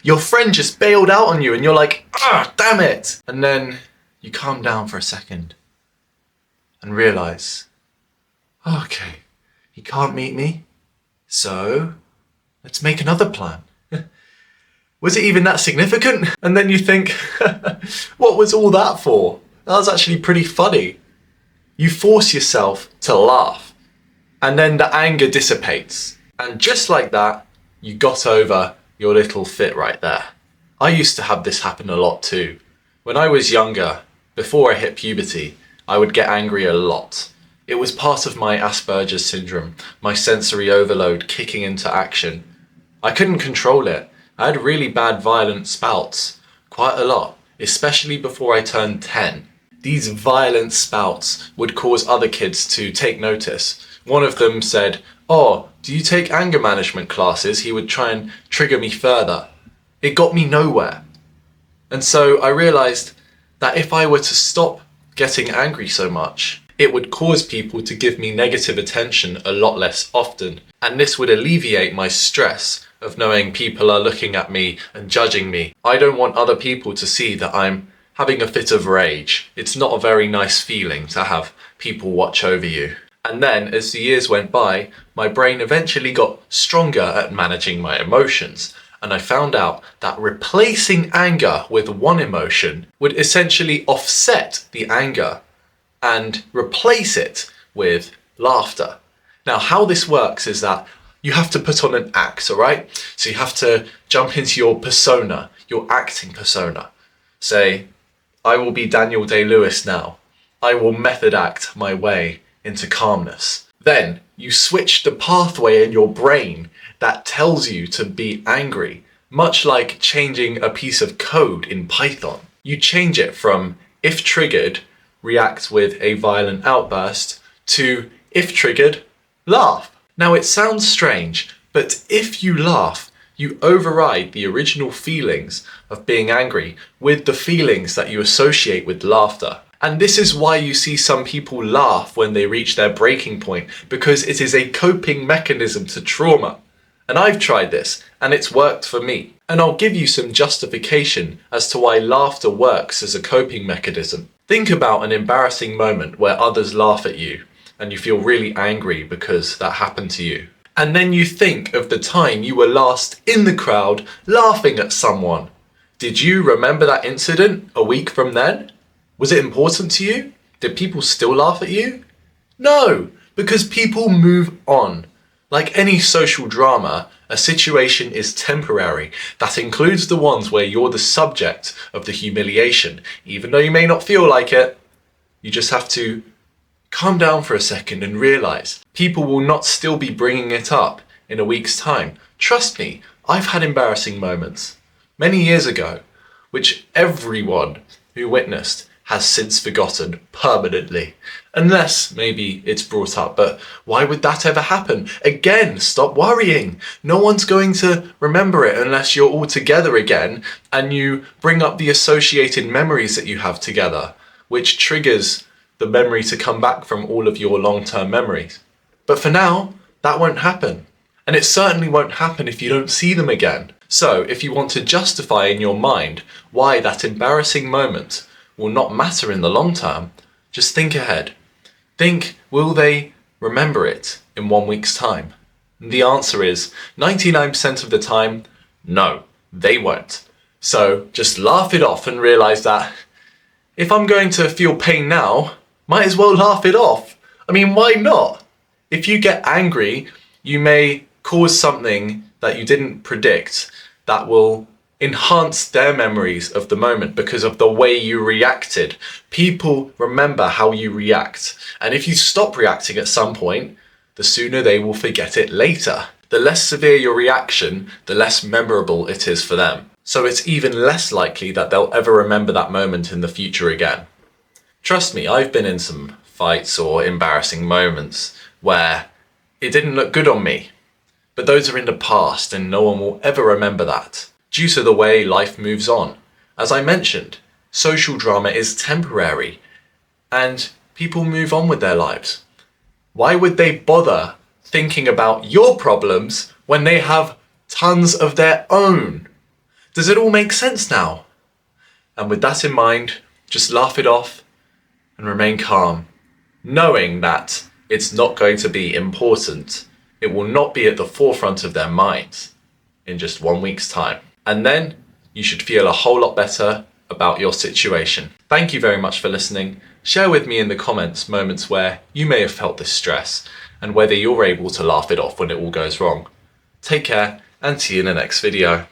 Your friend just bailed out on you and you're like, ah, damn it. And then you calm down for a second and realize, okay, he can't meet me, so let's make another plan. Was it even that significant? And then you think, what was all that for? That was actually pretty funny. You force yourself to laugh, and then the anger dissipates. And just like that, you got over your little fit right there. I used to have this happen a lot too. When I was younger, before I hit puberty, I would get angry a lot. It was part of my Asperger's syndrome, my sensory overload kicking into action. I couldn't control it. I had really bad violent spouts, quite a lot, especially before I turned 10. These violent spouts would cause other kids to take notice. One of them said, "Oh, do you take anger management classes?" He would try and trigger me further. It got me nowhere. And so I realized that if I were to stop getting angry so much, it would cause people to give me negative attention a lot less often. And this would alleviate my stress of knowing people are looking at me and judging me. I don't want other people to see that I'm having a fit of rage. It's not a very nice feeling to have people watch over you. And then, as the years went by, my brain eventually got stronger at managing my emotions. And I found out that replacing anger with one emotion would essentially offset the anger and replace it with laughter. Now, how this works is that you have to put on an act, all right? So you have to jump into your persona, your acting persona. Say, I will be Daniel Day-Lewis now. I will method act my way into calmness. Then you switch the pathway in your brain that tells you to be angry, much like changing a piece of code in Python. You change it from, if triggered, react with a violent outburst, to, if triggered, laugh. Now it sounds strange, but if you laugh, you override the original feelings of being angry with the feelings that you associate with laughter. And this is why you see some people laugh when they reach their breaking point, because it is a coping mechanism to trauma. And I've tried this, and it's worked for me. And I'll give you some justification as to why laughter works as a coping mechanism. Think about an embarrassing moment where others laugh at you, and you feel really angry because that happened to you. And then you think of the time you were last in the crowd laughing at someone. Did you remember that incident a week from then? Was it important to you? Did people still laugh at you? No, because people move on. Like any social drama, a situation is temporary. That includes the ones where you're the subject of the humiliation. Even though you may not feel like it, you just have to calm down for a second and realize people will not still be bringing it up in a week's time. Trust me, I've had embarrassing moments many years ago, which everyone who witnessed has since forgotten permanently. Unless maybe it's brought up, but why would that ever happen? Again, stop worrying. No one's going to remember it unless you're all together again and you bring up the associated memories that you have together, which triggers the memory to come back from all of your long-term memories. But for now, that won't happen. And it certainly won't happen if you don't see them again. So if you want to justify in your mind why that embarrassing moment will not matter in the long term, just think ahead. Think, will they remember it in 1 week's time? And the answer is 99% of the time, no, they won't. So just laugh it off and realize that if I'm going to feel pain now, might as well laugh it off. I mean, why not? If you get angry, you may cause something that you didn't predict that will enhance their memories of the moment because of the way you reacted. People remember how you react. And if you stop reacting at some point, the sooner they will forget it later. The less severe your reaction, the less memorable it is for them. So it's even less likely that they'll ever remember that moment in the future again. Trust me, I've been in some fights or embarrassing moments where it didn't look good on me. But those are in the past and no one will ever remember that, due to the way life moves on. As I mentioned, social drama is temporary and people move on with their lives. Why would they bother thinking about your problems when they have tons of their own? Does it all make sense now? And with that in mind, just laugh it off and remain calm, knowing that it's not going to be important. It will not be at the forefront of their minds in just 1 week's time. And then you should feel a whole lot better about your situation. Thank you very much for listening. Share with me in the comments moments where you may have felt this stress and whether you're able to laugh it off when it all goes wrong. Take care and see you in the next video.